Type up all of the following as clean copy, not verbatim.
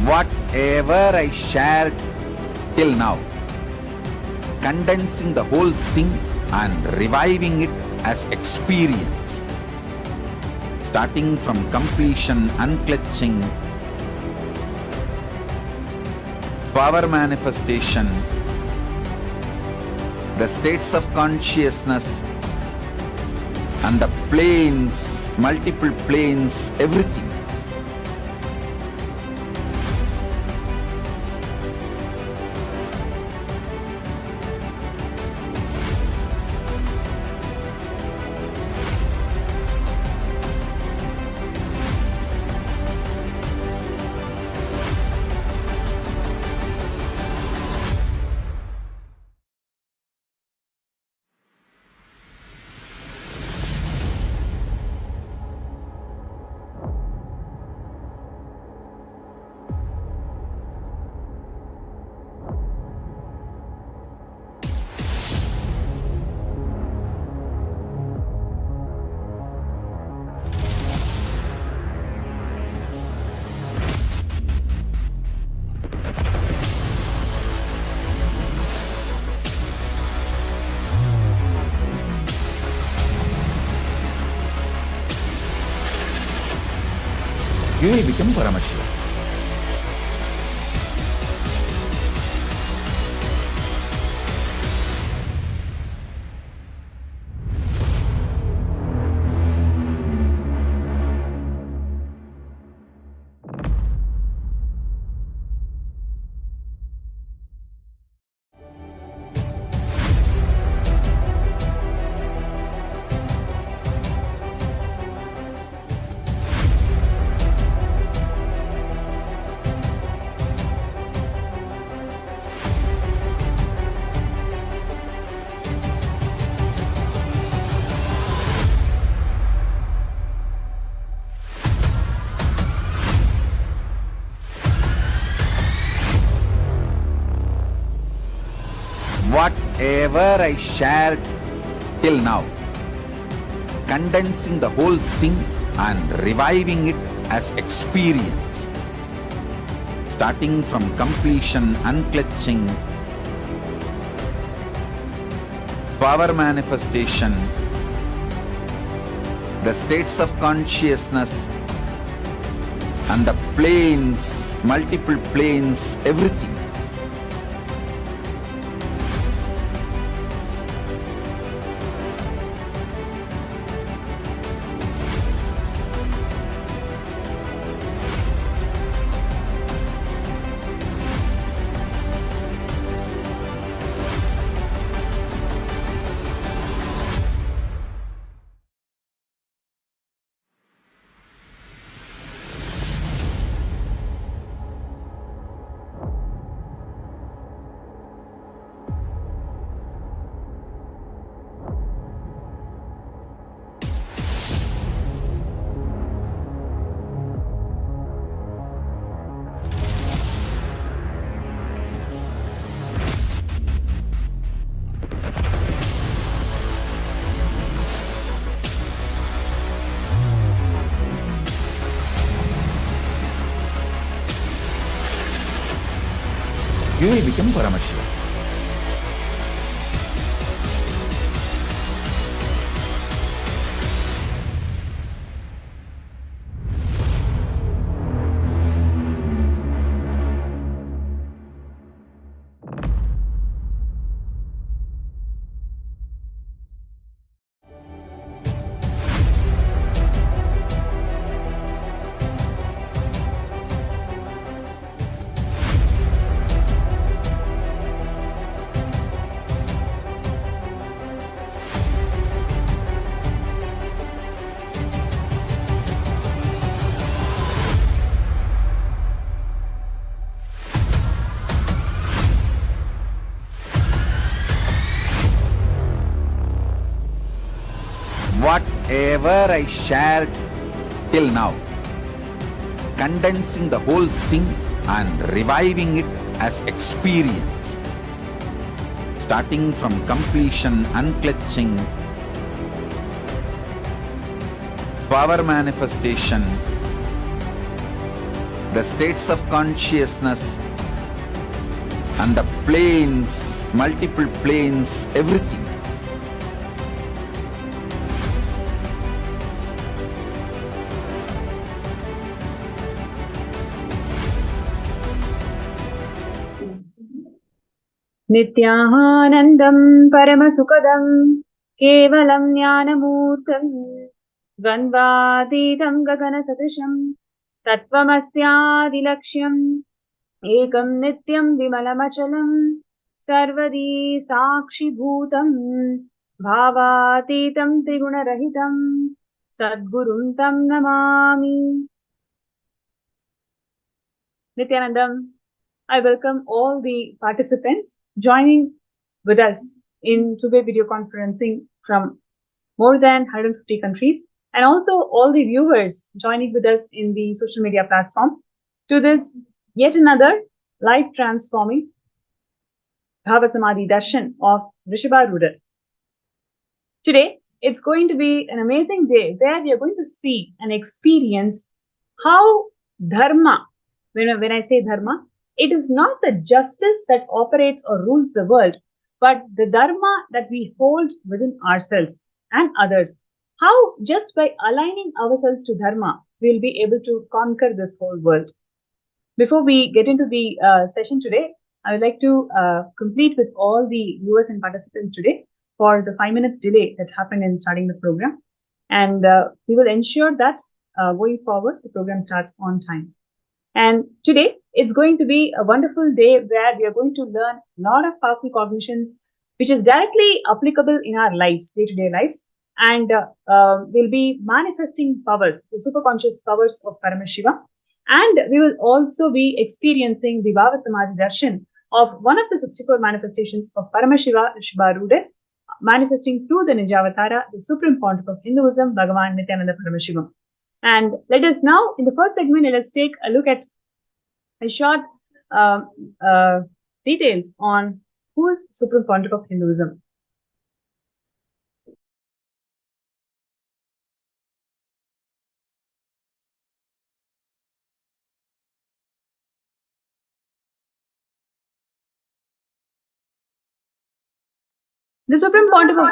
whatever I shared till now, condensing the whole thing and reviving it as experience, starting from completion, unclutching, power manifestation, the states of consciousness and the planes, multiple planes, everything. You will become Paramashivam. Whatever I shared till now, condensing the whole thing and reviving it as experience, starting from completion, unclutching, power manifestation, the states of consciousness and the planes, multiple planes, everything. You will become Paramashivam. Whatever I shared till now, condensing the whole thing and reviving it as experience, starting from completion, unclutching, power manifestation, the states of consciousness and the planes, multiple planes, everything. Nityanandam Paramasukadam Kevalam Jnanamurtam Dvandvatitam Gagana Satrisham Tattvamasyaadilaksham Ekam Nityam Vimalamachalam Sarvadi Sakshi Bhutam Bhavatitam Trigunarahitam Sadgurum Tam Namami. Nityanandam, I welcome all the participants joining with us in two-way video conferencing from more than 150 countries, and also all the viewers joining with us in the social media platforms to this yet another life-transforming Bhava Samadhi Darshan of Vrishabhrudar. Today, it's going to be an amazing day where we are going to see and experience how Dharma, when I say Dharma, it is not the justice that operates or rules the world, but the Dharma that we hold within ourselves and others. How just by aligning ourselves to Dharma, we'll be able to conquer this whole world. Before we get into the session today, I would like to complete with all the viewers and participants today for the 5 minutes delay that happened in starting the program. And we will ensure that going forward, the program starts on time. And today, it's going to be a wonderful day where we are going to learn a lot of powerful cognitions, which is directly applicable in our lives, day-to-day lives. And we'll be manifesting powers, the superconscious powers of Paramashivam. And we will also be experiencing the Bhava Samadhi Darshan of one of the 64 manifestations of Paramashiva, Vrishabhrudar, manifesting through the Nijavatara, the Supreme Pontiff of Hinduism, Bhagavan Paramashivam Paramashivam. And let us now, in the first segment, let us take a look at a short details on who is Supreme Pontiff of Hinduism. The Supreme Pontiff of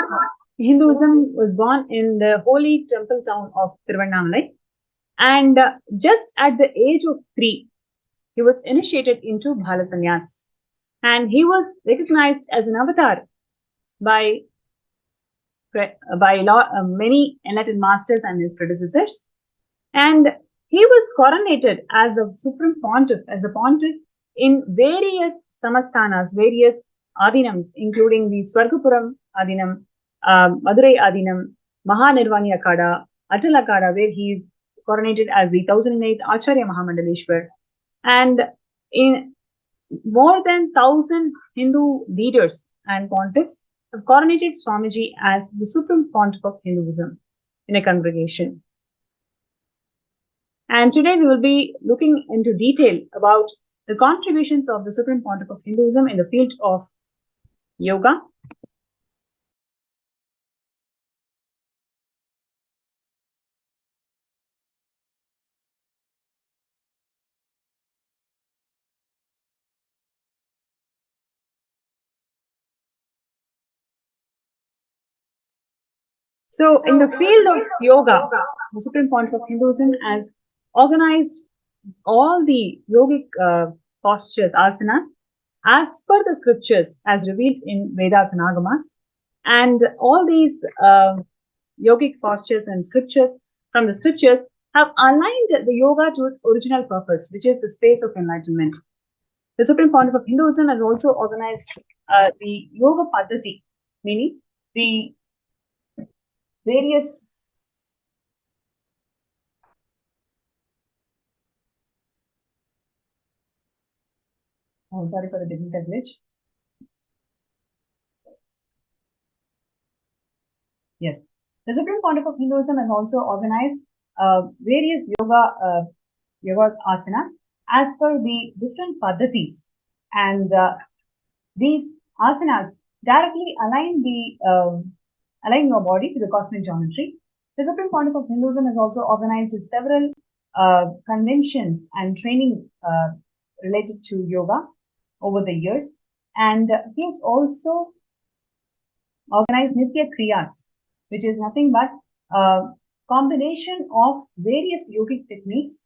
Hinduism was born in the holy temple town of Tiruvannamalai, and just at the age of 3, he was initiated into Bhala Sannyas, and he was recognized as an avatar by many enlightened masters and his predecessors, and he was coronated as the Supreme Pontiff, as the Pontiff in various samasthanas, various adinams, including the Swargapuram Adinam, Madurai Adinam, Mahanirvani Akada, Atal Akada, where he is coronated as the 1008th Acharya Mahamandaleshwar. And in more than 1,000 Hindu leaders and pontiffs have coronated Swamiji as the Supreme Pontiff of Hinduism in a congregation. And today we will be looking into detail about the contributions of the Supreme Pontiff of Hinduism in the field of yoga, so in the field of yoga, the Supreme Pontiff of Hinduism has organized all the yogic postures, asanas, as per the scriptures as revealed in Vedas and Agamas. And all these yogic postures and scriptures from the scriptures have aligned the yoga to its original purpose, which is the space of enlightenment. The Supreme Pontiff of Hinduism has also organized the yoga paddhati, meaning the various sorry for the technical glitch. Yes. The Supreme Pontiff of Hinduism has also organized various yoga asanas as per the different paddhatis. And these asanas directly align your body to the cosmic geometry. The Supreme Pontiff of Hinduism has also organized several conventions and training related to yoga over the years. And he has also organized Nitya Kriyas, which is nothing but a combination of various yogic techniques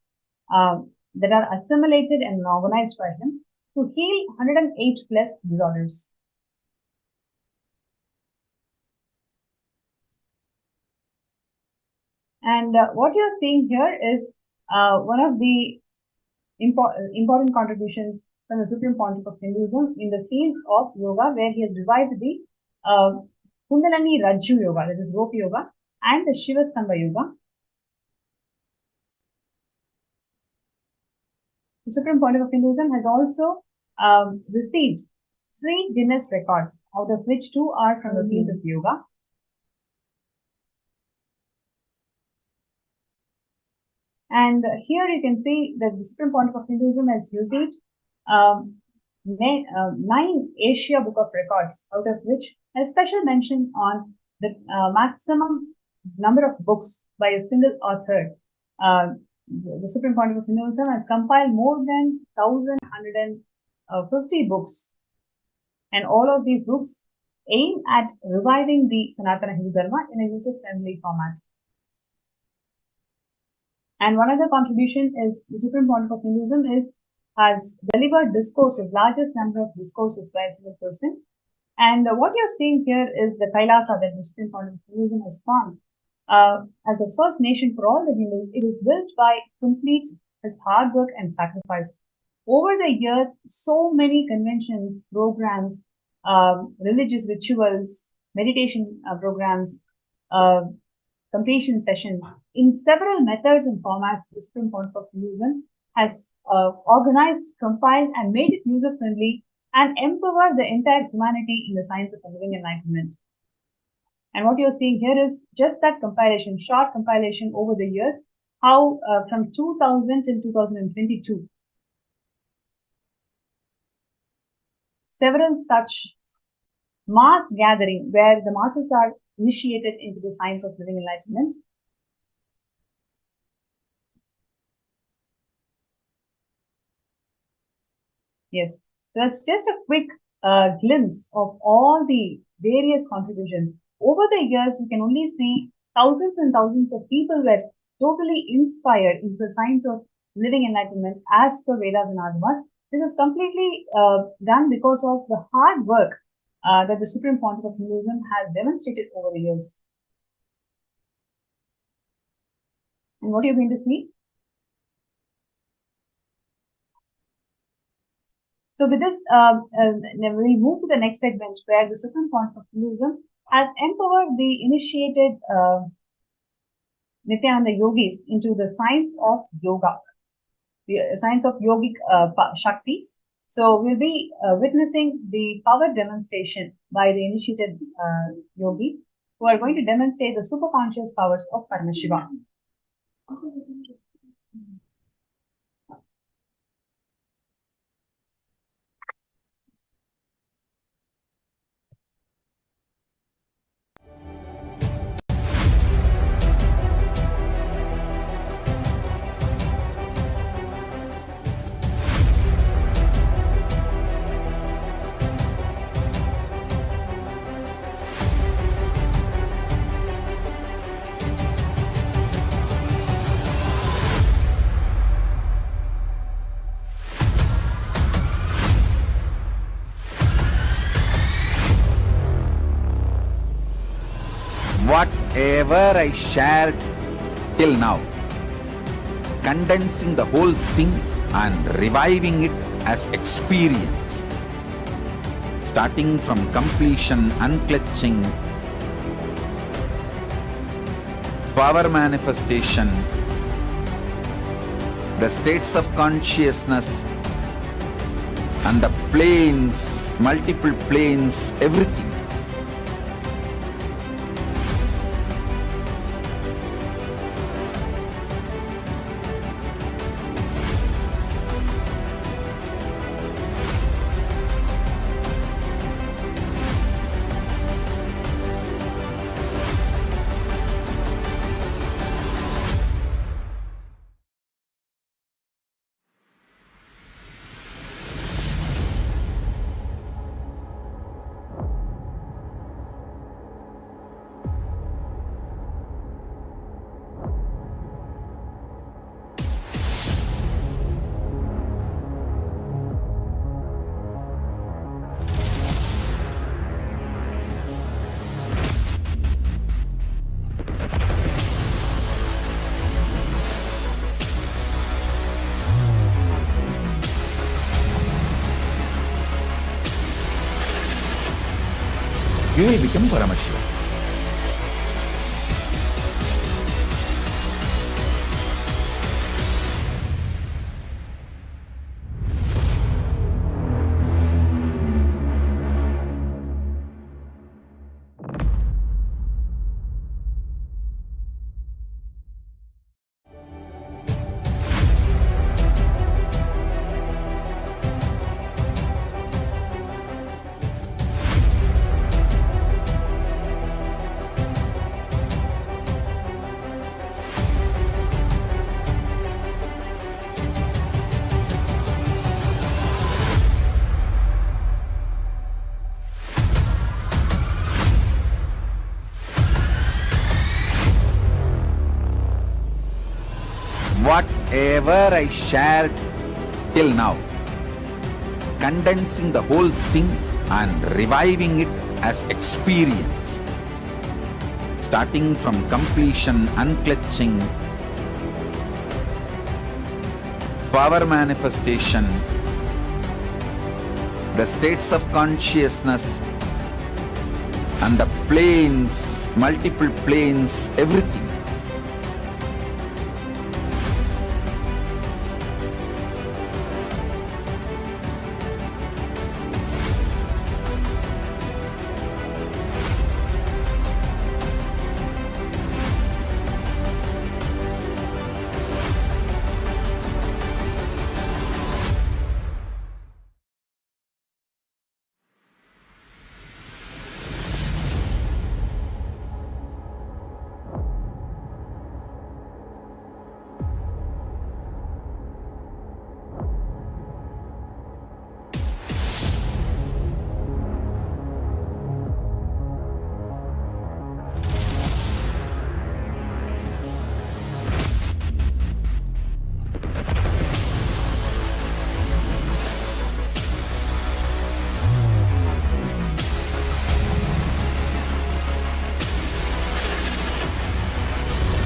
that are assimilated and organized by him to heal 108 plus disorders. And what you're seeing here is one of the important contributions from the Supreme Pontiff of Hinduism in the field of yoga, where he has revived the Kundalini Rajju Yoga, that is rope yoga, and the Shivastamba Yoga. The Supreme Pontiff of Hinduism has also received 3 Guinness records, out of which 2 are from the field of yoga. And here you can see that the Supreme Pontiff of Hinduism has received 9 Asia Book of Records, out of which a special mention on the maximum number of books by a single author. The Supreme Pontiff of Hinduism has compiled more than 1,150 books, and all of these books aim at reviving the Sanatana Hindu Dharma in a user-friendly format. And one other contribution is the Supreme Pontiff of Hinduism has delivered discourses, largest number of discourses by a single person. And what you're seeing here is the Kailasa that the Supreme Pontiff of Hinduism has formed. As a first nation for all the Hindus, it is built by complete his hard work and sacrifice. Over the years, so many conventions, programs, religious rituals, meditation programs, completion sessions, in several methods and formats, the Supreme Pontiff of Hinduism has organized, compiled, and made it user-friendly and empower the entire humanity in the science of living enlightenment. And what you're seeing here is just that compilation, short compilation over the years, how from 2000 till 2022, several such mass gathering where the masses are initiated into the science of living enlightenment. Yes, that's just a quick glimpse of all the various contributions. Over the years, you can only see thousands and thousands of people were totally inspired into the science of living enlightenment as per Vedas and Agamas. This is completely done because of the hard work that the Supreme Pontiff of Hinduism has demonstrated over the years. And what are you going to see? So with this, we'll move to the next segment where the Supreme Pontiff of Hinduism has empowered the initiated Nityananda yogis into the science of yoga, the science of yogic shaktis. So we'll be witnessing the power demonstration by the initiated yogis who are going to demonstrate the superconscious powers of Paramashivam. Whatever I shared till now, condensing the whole thing and reviving it as experience, starting from completion, unclutching, power manifestation, the states of consciousness, and the planes, multiple planes, everything. you will become Paramashivam. Whatever I shared till now, condensing the whole thing and reviving it as experience, starting from completion, unclutching, power manifestation, the states of consciousness, and the planes, multiple planes, everything.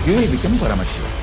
You will become Paramashivam.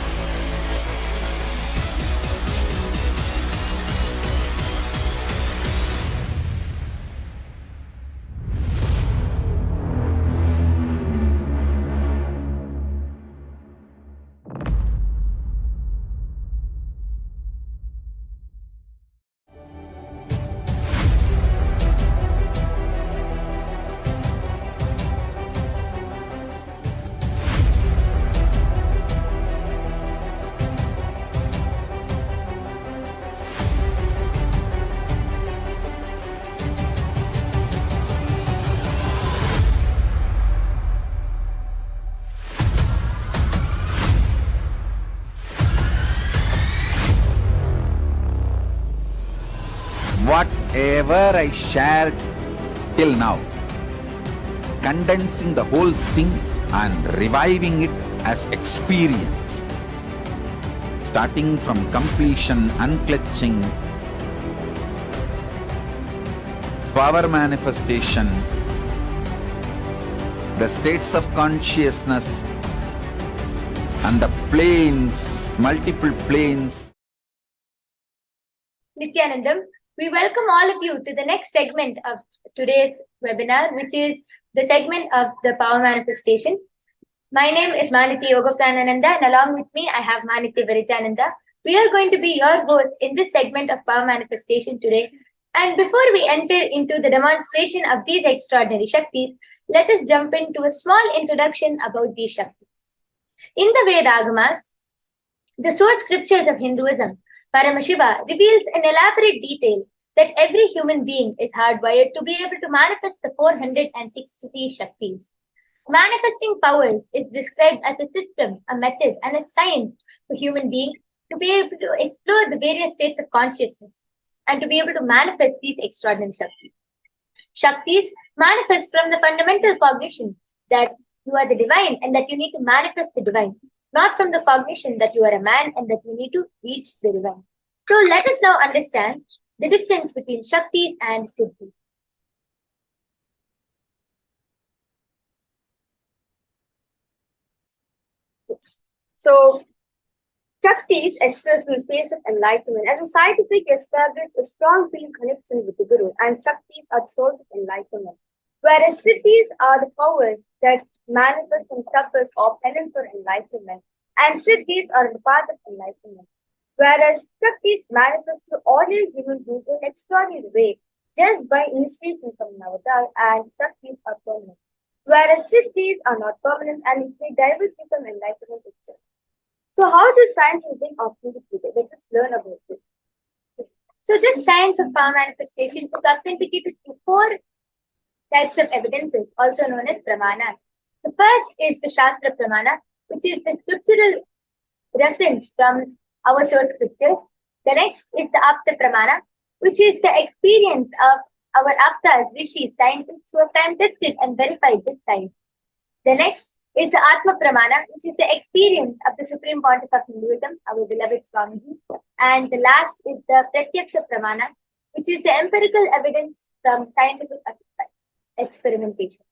Whatever I shared till now, condensing the whole thing and reviving it as experience, starting from completion, unclutching, power manifestation, the states of consciousness, and the planes, multiple planes. Nithyanandam, we welcome all of you to the next segment of today's webinar, which is the segment of the power manifestation. My name is Maniti Yogapranananda, and along with me, I have Maniti Varijananda. We are going to be your hosts in this segment of power manifestation today. And before we enter into the demonstration of these extraordinary Shaktis, let us jump into a small introduction about these Shaktis. In the Veda Agamas, the source scriptures of Hinduism, Paramashiva reveals in elaborate detail that every human being is hardwired to be able to manifest the 460 Shaktis. Manifesting powers is described as a system, a method, and a science for human beings to be able to explore the various states of consciousness and to be able to manifest these extraordinary Shaktis. Shaktis manifest from the fundamental cognition that you are the divine and that you need to manifest the divine, not from the cognition that you are a man and that you need to reach the divine. So let us now understand the difference between Shaktis and Siddhis. So, Shaktis express the space of enlightenment. As a scientific established a strong feeling connection with the Guru, and Shaktis are the source of enlightenment. whereas siddhis are the powers that manifest and purpose of penance for enlightenment, and siddhis are the path of enlightenment. Whereas shaktis manifest to ordinary human beings in an extraordinary way just by initiation from an avatar, and shaktis are permanent. Whereas siddhis are not permanent and it may divert from enlightenment itself. So how does science bring authenticity today? Let us learn about this. So this science of power manifestation is authenticated through 4 types of evidences, also known as pramanas. The first is the Shastra Pramana, which is the scriptural reference from our source scriptures. The next is the Apta Pramana, which is the experience of our Aptas, Rishis, scientists who have time tested and verified this science. The next is the Atma Pramana, which is the experience of the Supreme Pontiff of Hinduism, our beloved Swamiji. And the last is the Pratyaksha Pramana, which is the empirical evidence from scientific experimentation.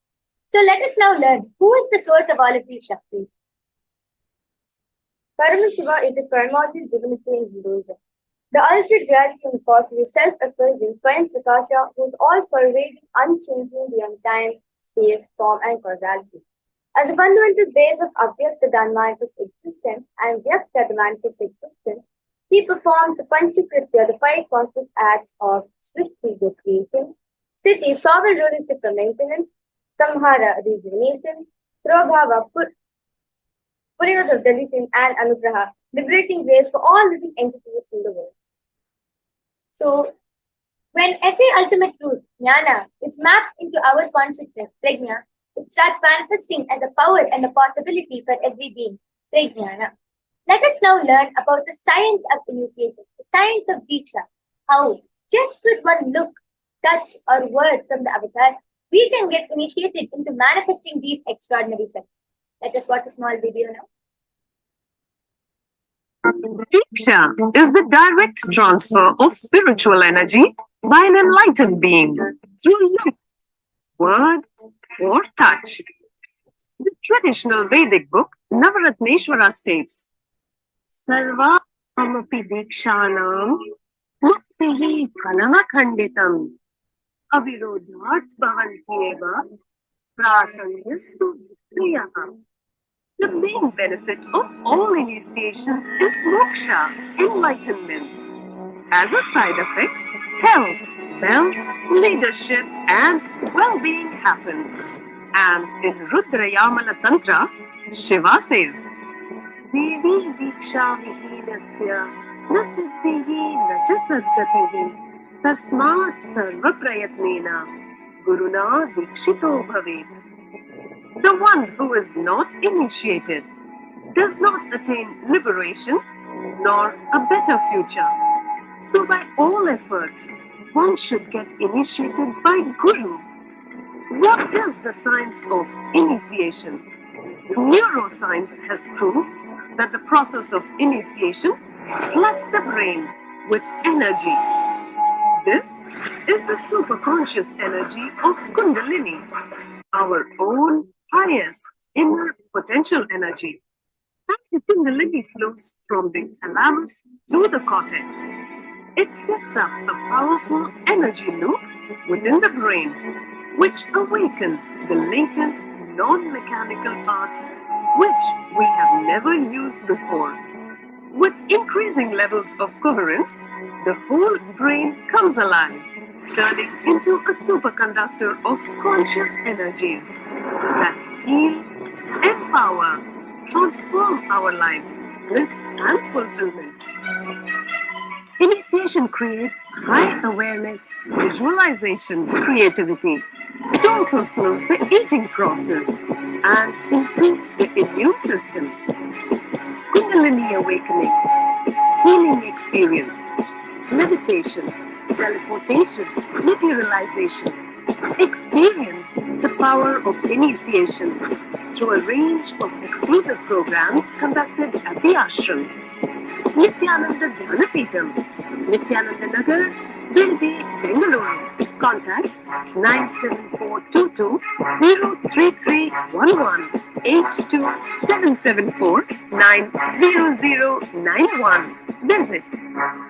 So let us now learn who is the source of all of these Shaktis. Paramashiva is the primordial divinity in Hinduism. The ultimate reality and cause is self-effulgent Swayam Prakasha, who is all-pervading, unchanging beyond time, space, form, and causality. As the fundamental base of Avyakta, the manifest existence, and Vyakta, the manifest existence, he performs the Panchakritya, the 5 constant acts of Srishti, the creation, Siddhi, sovereign rulership for maintenance, Samhara, rejuvenation, Prabhava, putting of deletion, and Anugraha, liberating grace for all living entities in the world. So, when every ultimate truth, jnana, is mapped into our consciousness, prajna, it starts manifesting as a power and a possibility for every being, prajnana. Let us now learn about the science of initiation, the science of Diksha, how just with one look, touch, or word from the avatar, we can get initiated into manifesting these extraordinary shaktis. Let us watch a small video now. Diksha is the direct transfer of spiritual energy by an enlightened being through look, word, or touch. The traditional Vedic book Navaratneshwara states, Sarva amapi dikshanam muktihi phalamkhanditam avirodhat bhavantyeva prasanyastu priyaha. The main benefit of all initiations is moksha, enlightenment. As a side effect, health, wealth, leadership, and well-being happen. And in Rudrayamala Tantra, Shiva says, Devi Diksha Vihinasya na siddhihi na cha sadgatihi tasmat sarva prayatnena guruna dikshito bhavet. The one who is not initiated does not attain liberation nor a better future. So by all efforts, one should get initiated by Guru. What is the science of initiation? Neuroscience has proved that the process of initiation floods the brain with energy. This is the superconscious energy of Kundalini, our own highest inner potential energy. As the Kundalini flows from the thalamus to the cortex, it sets up a powerful energy loop within the brain, which awakens the latent, non-mechanical parts which we have never used before. With increasing levels of coherence, the whole brain comes alive, turning into a superconductor of conscious energies that heal, empower, transform our lives, bliss and fulfillment. Initiation creates high awareness, visualization, creativity. It also slows the aging process and improves the immune system. Kundalini awakening, healing experience, meditation, teleportation, materialization. Experience the power of initiation through a range of exclusive programs conducted at the ashram. Nithyananda Dhanapeetham, Nithyananda Nagar, Birdi, Bengaluru. Contact 97422-03311 82774-90091. Visit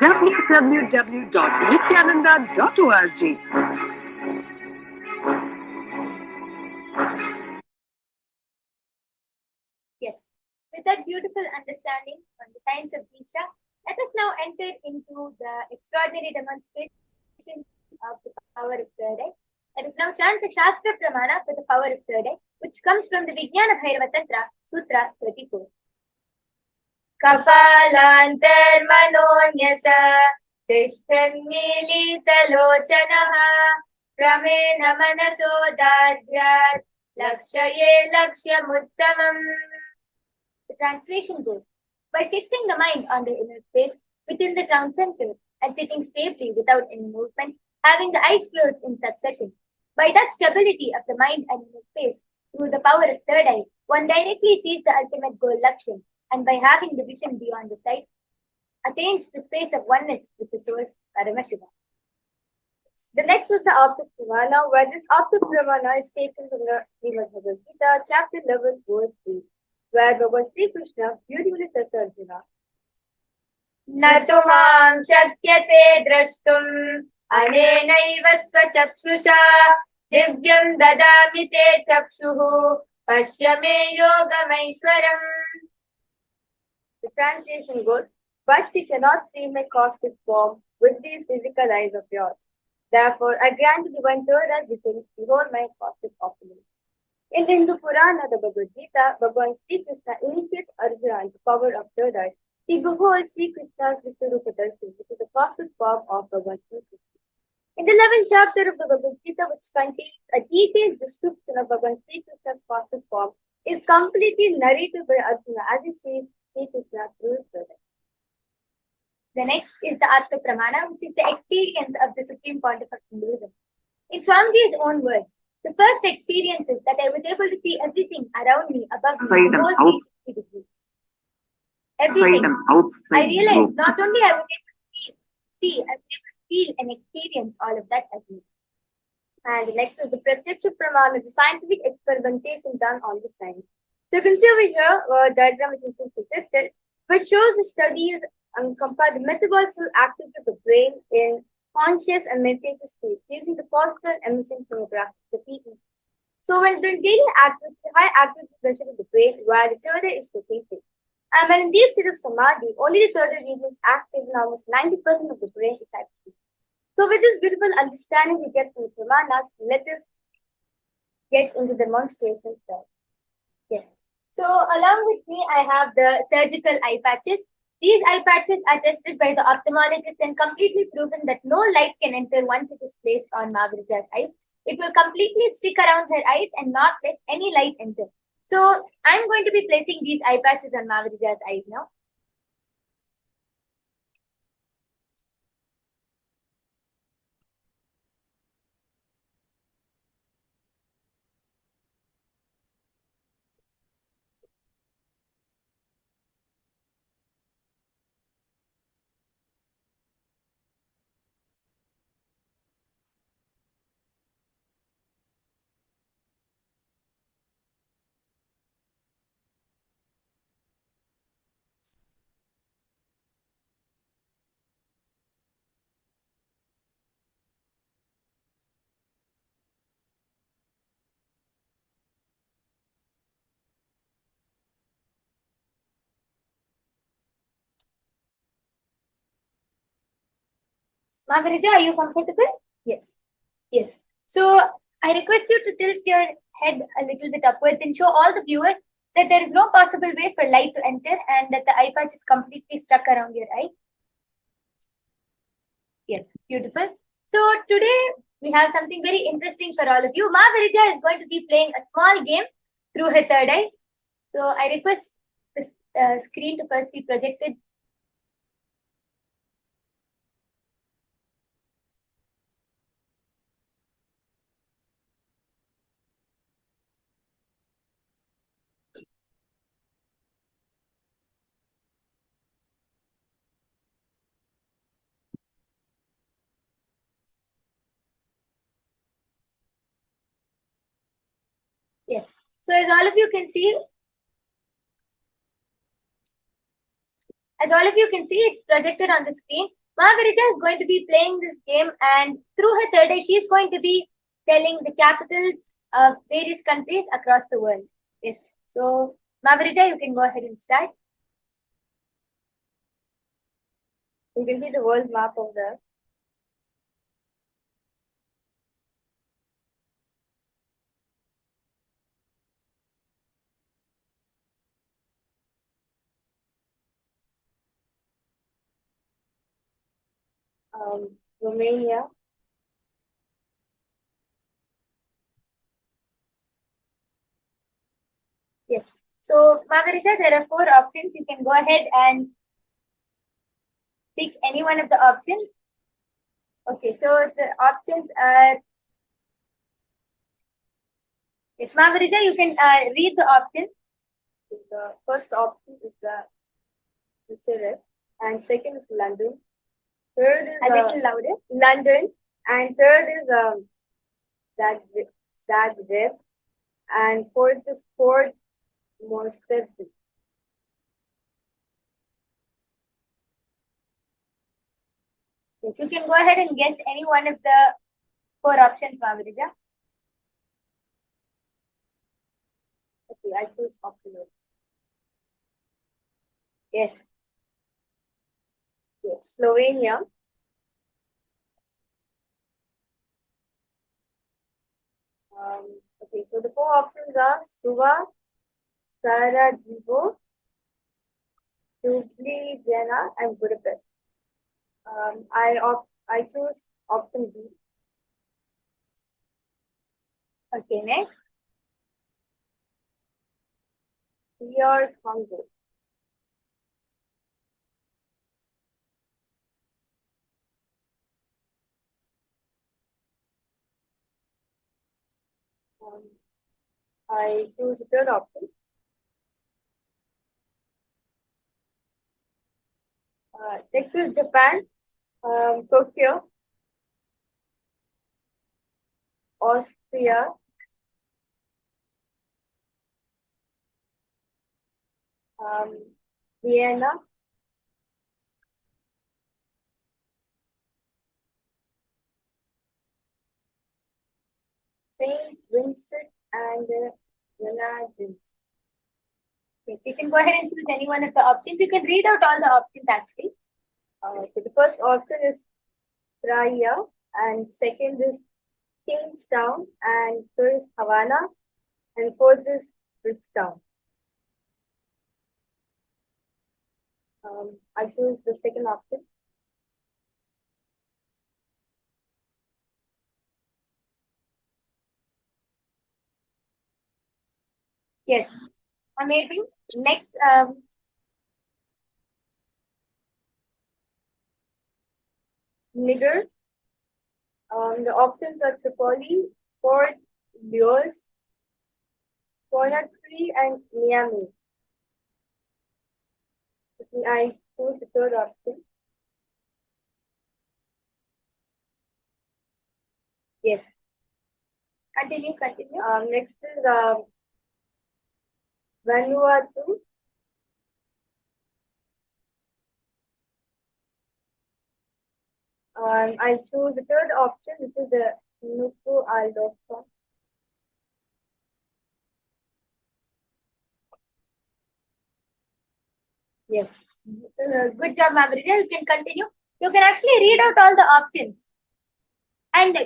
www.nithyananda.org. that beautiful understanding on the science of Diksha, let us now enter into the extraordinary demonstration of the power of third eye. Let us now chant the Shastra Pramana for the power of third eye, which comes from the Vijnana Bhairava Tantra, Sutra 34. Kapalantarmanonyasa tishthanmilitalochanaha pramena manaso dadhyat lakshaye lakshyamuttamam. The translation goes, by fixing the mind on the inner space within the crown center and sitting stably without any movement, having the eyes closed in succession, by that stability of the mind and inner space, through the power of third eye, one directly sees the ultimate goal Lakshya, and by having the vision beyond the sight, attains the space of oneness with the source Paramashivam. The next is the Apta Pramana, where this Apta Pramana is taken from the Srimad Bhagavad Gita, chapter 11, verse 3, where Bhagavan Sri Krishna beautifully says to Arjuna, Natumam shakyase drashtum anenaiva svachakshusha divyam dadami te chakshuhu pashyame yogamaishwaram. The translation goes, but you cannot see my cosmic form with these physical eyes of yours. Therefore, I grant you one third as vision, behold my cosmic opulence. In the Hindu Purana, the Bhagavad Gita, Bhagavan Sri Krishna initiates Arjuna into the power of third eye. He beholds Sri Krishna's Vishwarupa Darshan, which is the cosmic form of Bhagavan Sri Krishna. In the 11th chapter of the Bhagavad Gita, which contains a detailed description of Bhagavan Sri Krishna's cosmic form, is completely narrated by Arjuna as he sees Sri Krishna through his third eye. The next is the Atma Pramana, which is the experience of the Supreme Pontiff of Hinduism. In Swamiji's own words, the first experience is that I was able to see everything around me, above me, Freedom, the whole 360 degrees. Everything. I realized not only I was able to see, I was able to feel and experience all of that as me. And the next is the Pratyaksha Pramana, the scientific experimentation done on the science. So you can see over here a diagram which has been projected, which shows the studies and compare the metabolical activity of the brain in conscious and meditative state using the posture emission tomography, the PET. So when doing daily activity, high activity pressure of the brain where the third eye is located. And when in deep state of Samadhi, only the third eye region is active and almost 90% of the brain is active. So with this beautiful understanding we get from the Pramanas, let us get into the demonstration style. Yes. So along with me, I have the surgical eye patches. These eye patches are tested by the ophthalmologist and completely proven that no light can enter once it is placed on Mahaviraja's eyes. It will completely stick around her eyes and not let any light enter. So I'm going to be placing these eye patches on Mahaviraja's eyes now. Mahaviraja, are you comfortable? Yes. Yes. So I request you to tilt your head a little bit upwards and show all the viewers that there is no possible way for light to enter and that the eye patch is completely stuck around your eye. Yes, beautiful. So today we have something very interesting for all of you. Mahaviraja is going to be playing a small game through her third eye. So I request this screen to first be projected. Yes. So as all of you can see, it's projected on the screen. Mahaviraja is going to be playing this game, and through her third eye, she is going to be telling the capitals of various countries across the world. Yes. So Mavarija, you can go ahead and start. You can see the world map of the Romania. Yes. So, Mavarija, there are 4 options. You can go ahead and pick any one of the options. Okay, so the options are. Yes, Mavarija, you can read the options. The first option is the Bucharest, and second is London. Third is a little louder. London, and third is Zagreb, and fourth is Port Moresby. Yes, you can go ahead and guess any one of the 4 options, Mavarija. Okay, I choose option A. Yes. Yes, Slovenia. Okay, so the 4 options are Suva, Sarajevo, Ljubljana, and Budapest. I choose option B. Okay, next. Your Congo. I choose the third option. Next is Japan, Tokyo, Austria, Vienna, Saint Vincent, and Grenadines. Yes, you can go ahead and choose any one of the options. You can read out all the options actually. So the first option is Praia, and second is Kingstown, and third is Havana, and fourth is Bridgetown. I choose the second option. Yes, amazing. Next, Niger. The options are Tripoli, Port Louis, Conakry, and Niamey. I choose the third option. Yes. Continue. Next is Vanuatu. I choose the third option, which is the Nuku Aldosa. Yes. Good job, Mavrita. You can continue. You can actually read out all the options. And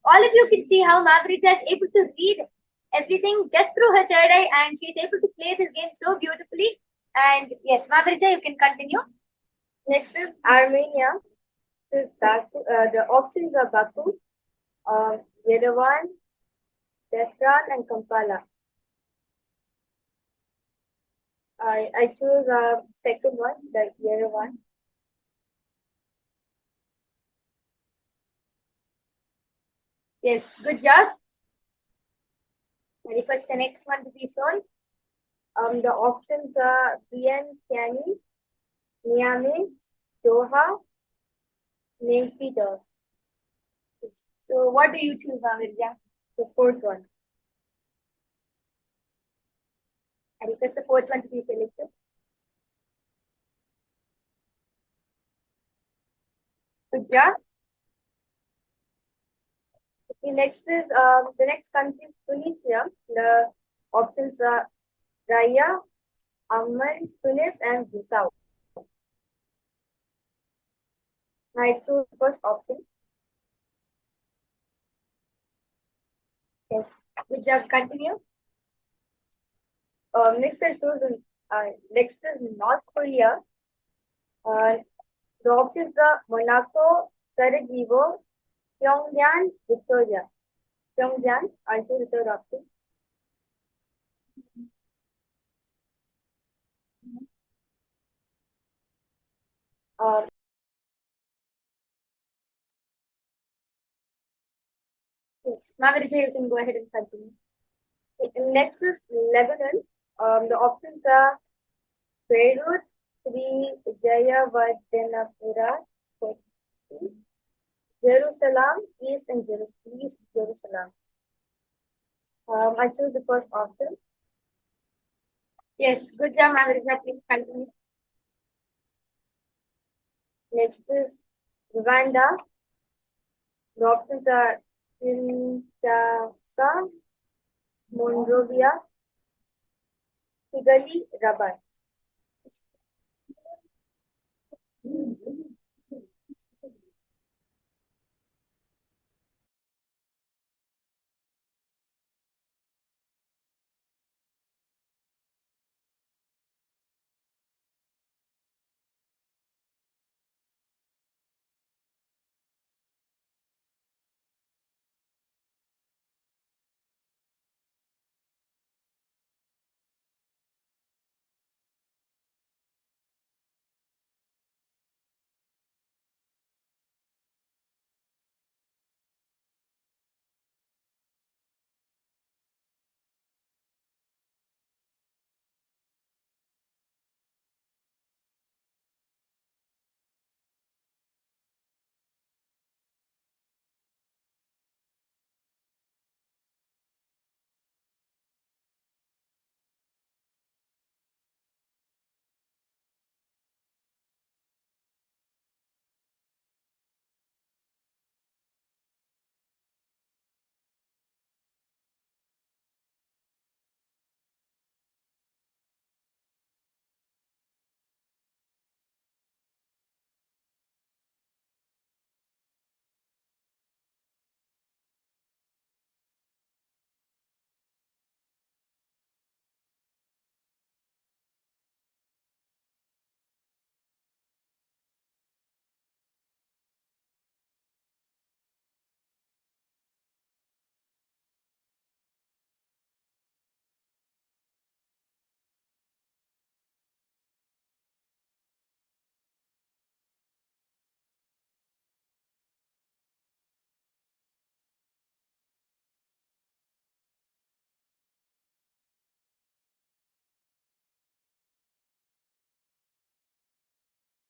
all of you can see how Mavrita is able to read everything just through her third eye, and she is able to play this game so beautifully. And yes, Mavrita, you can continue. Next is Armenia. The options are Baku, Yerevan, Tehran, and Kampala. I choose second one, the Yerevan. Yes, good job. I request the next one to be shown. The options are Vientiane, Niamey, Doha, Naypyidaw. So what do you choose, Amirja? The fourth one. I request the fourth one to be selected. Good job. Okay, next is the next country is Tunisia. The options are Raya, Amman, Tunis, and Bissau. I choose the first option. Yes. Good job. Continue. Next is North Korea. The options are Monaco, Sarajevo, Pyongyang, Victoria. Pyongyang, I choose the third option. Yes, Margaret, you can go ahead and continue. Next is Lebanon. The options are Beirut, Sri Jayawardhanapura, Jerusalem, East Jerusalem. I choose the first option. Yes, good job, Margaret. Please continue. Next is Rwanda. The options are Kinshasa, Monrovia, Kigali, Rabat.